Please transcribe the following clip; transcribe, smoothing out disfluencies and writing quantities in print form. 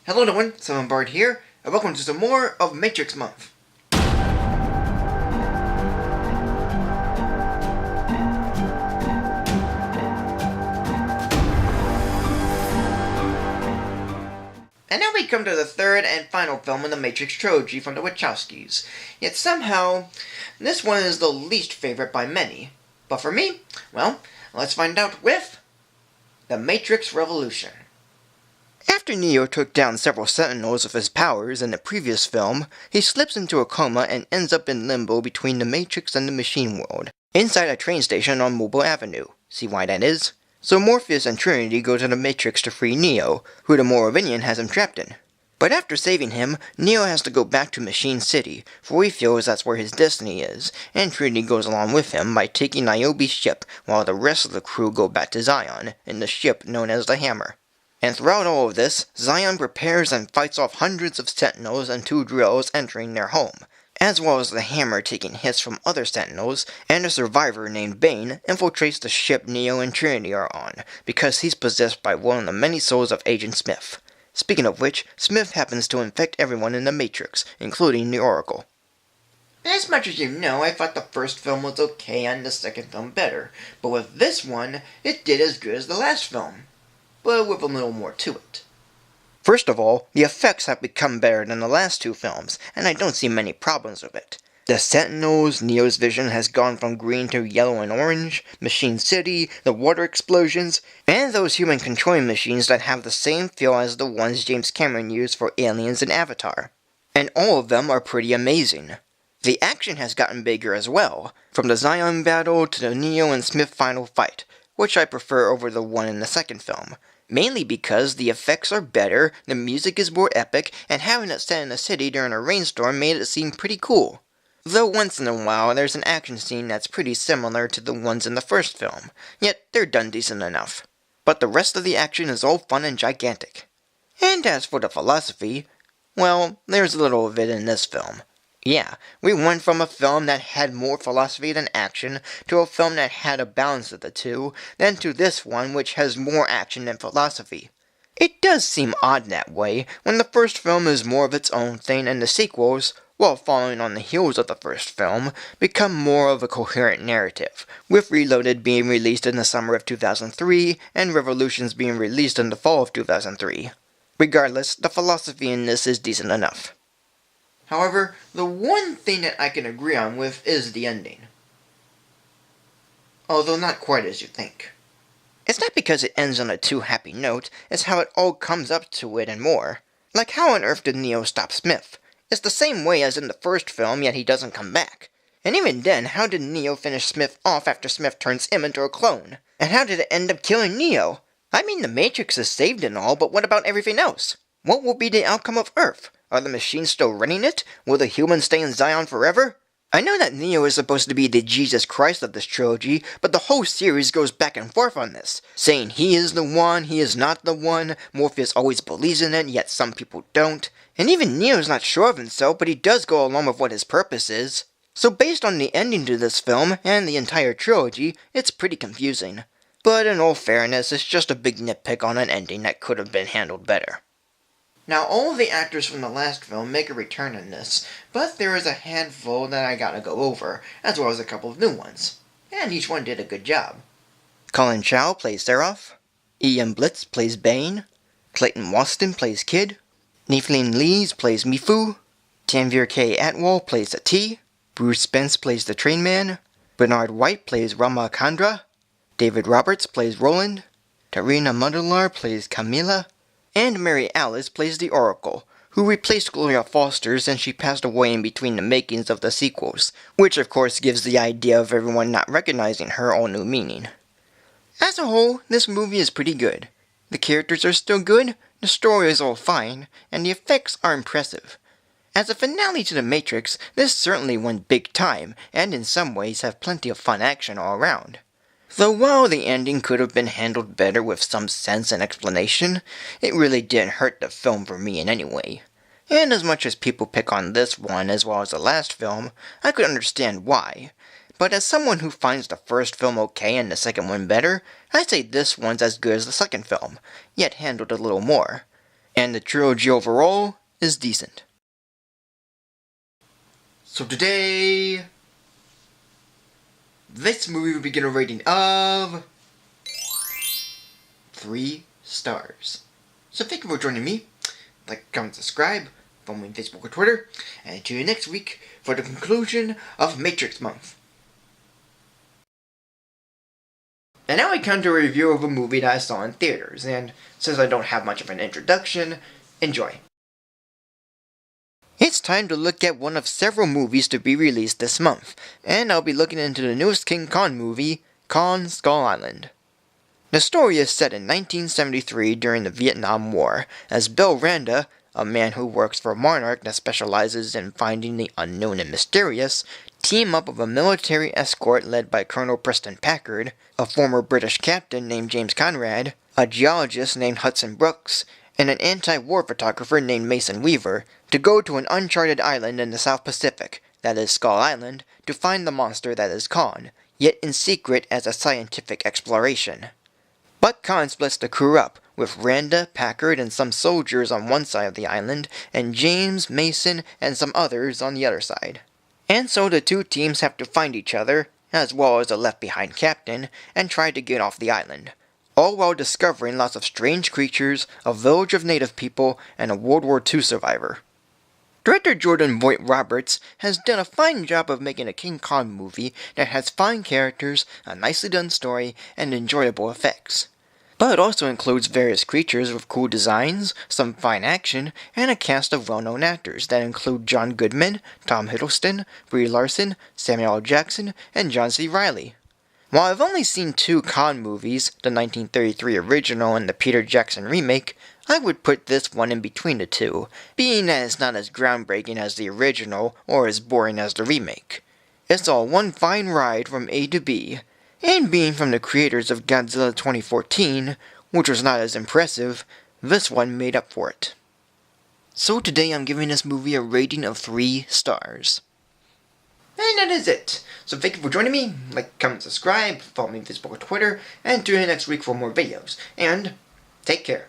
Hello everyone, Simon Bard here, and welcome to some more of Matrix Month. And now we come to the third and final film in the Matrix trilogy from the Wachowskis. Yet somehow, this one is the least favorite by many. But for me, well, let's find out with The Matrix Revolution. After Neo took down several Sentinels of his powers in the previous film, he slips into a coma and ends up in limbo between the Matrix and the machine world, inside a train station on Mobile Avenue. See why that is? So Morpheus and Trinity go to the Matrix to free Neo, who the Moravian has him trapped in. But after saving him, Neo has to go back to Machine City, for he feels that's where his destiny is, and Trinity goes along with him by taking Niobe's ship, while the rest of the crew go back to Zion, in the ship known as the Hammer. And throughout all of this, Zion prepares and fights off hundreds of Sentinels and 2 drills entering their home, as well as the Hammer taking hits from other Sentinels, and a survivor named Bane infiltrates the ship Neo and Trinity are on, because he's possessed by one of the many souls of Agent Smith. Speaking of which, Smith happens to infect everyone in the Matrix, including the Oracle. As much as you know, I thought the first film was okay and the second film better, but with this one, it did as good as the last film, but with a little more to it. First of all, the effects have become better than the last 2 films, and I don't see many problems with it. The Sentinels, Neo's vision has gone from green to yellow and orange, Machine City, the water explosions, and those human controlling machines that have the same feel as the ones James Cameron used for Aliens and Avatar. And all of them are pretty amazing. The action has gotten bigger as well, from the Zion battle to the Neo and Smith final fight, which I prefer over the one in the second film. Mainly because the effects are better, the music is more epic, and having it set in a city during a rainstorm made it seem pretty cool. Though once in a while there's an action scene that's pretty similar to the ones in the first film, yet they're done decent enough. But the rest of the action is all fun and gigantic. And as for the philosophy, well, there's little of it in this film. Yeah, we went from a film that had more philosophy than action, to a film that had a balance of the two, then to this one which has more action than philosophy. It does seem odd that way, when the first film is more of its own thing and the sequels, while following on the heels of the first film, become more of a coherent narrative, with Reloaded being released in the summer of 2003, and Revolutions being released in the fall of 2003. Regardless, the philosophy in this is decent enough. However, the one thing that I can agree on with is the ending. Although not quite as you think. It's not because it ends on a too happy note, it's how it all comes up to it and more. Like how on earth did Neo stop Smith? It's the same way as in the first film, yet he doesn't come back. And even then, how did Neo finish Smith off after Smith turns him into a clone? And how did it end up killing Neo? I mean, the Matrix is saved and all, but what about everything else? What will be the outcome of Earth? Are the machines still running it? Will the humans stay in Zion forever? I know that Neo is supposed to be the Jesus Christ of this trilogy, but the whole series goes back and forth on this, saying he is the one, he is not the one, Morpheus always believes in it, yet some people don't, and even Neo's not sure of himself, but he does go along with what his purpose is. So based on the ending to this film, and the entire trilogy, it's pretty confusing. But in all fairness, it's just a big nitpick on an ending that could have been handled better. Now, all of the actors from the last film make a return in this, but there is a handful that I gotta go over, as well as a couple of new ones. And each one did a good job. Colin Chow plays Seraph. Ian Blitz plays Bane. Clayton Waston plays Kid. Neefling Lees plays Mifu. Tanvir K. Atwal plays the T. Bruce Spence plays the Train Man. Bernard White plays Rama Kandra. David Roberts plays Roland. Tarina Mudlar plays Camila. And Mary Alice plays the Oracle, who replaced Gloria Foster since she passed away in between the makings of the sequels, which of course gives the idea of everyone not recognizing her all new meaning. As a whole, this movie is pretty good. The characters are still good, the story is all fine, and the effects are impressive. As a finale to The Matrix, this certainly went big time, and in some ways have plenty of fun action all around. Though while the ending could have been handled better with some sense and explanation, it really didn't hurt the film for me in any way. And as much as people pick on this one as well as the last film, I could understand why. But as someone who finds the first film okay and the second one better, I say this one's as good as the second film, yet handled a little more. and the trilogy overall is decent. So today, this movie will be getting a rating of 3 stars. So thank you for joining me. Like, comment, subscribe, follow me on Facebook or Twitter, and tune in next week for the conclusion of Matrix Month. And now I come to a review of a movie that I saw in theaters, and since I don't have much of an introduction, enjoy. It's time to look at one of several movies to be released this month, and I'll be looking into the newest King Kong movie, Kong Skull Island. The story is set in 1973 during the Vietnam War, as Bill Randa, a man who works for a monarch that specializes in finding the unknown and mysterious, team up with a military escort led by Colonel Preston Packard, a former British captain named James Conrad, a geologist named Hudson Brooks, and an anti-war photographer named Mason Weaver, to go to an uncharted island in the South Pacific, that is Skull Island, to find the monster that is Kong, yet in secret as a scientific exploration. But Kong splits the crew up, with Randa, Packard, and some soldiers on one side of the island, and James, Mason, and some others on the other side. And so the two teams have to find each other, as well as a left-behind captain, and try to get off the island, all while discovering lots of strange creatures, a village of native people, and a World War II survivor. Director Jordan Vogt-Roberts has done a fine job of making a King Kong movie that has fine characters, a nicely done story, and enjoyable effects. But it also includes various creatures with cool designs, some fine action, and a cast of well-known actors that include John Goodman, Tom Hiddleston, Brie Larson, Samuel L. Jackson, and John C. Reilly. While I've only seen 2 Kong movies, the 1933 original and the Peter Jackson remake, I would put this one in between the two, being that it's not as groundbreaking as the original or as boring as the remake. It's all one fine ride from A to B, and being from the creators of Godzilla 2014, which was not as impressive, this one made up for it. So today I'm giving this movie a rating of 3 stars. And that is it. So thank you for joining me. Like, comment, subscribe, follow me on Facebook or Twitter, and tune in next week for more videos. And take care.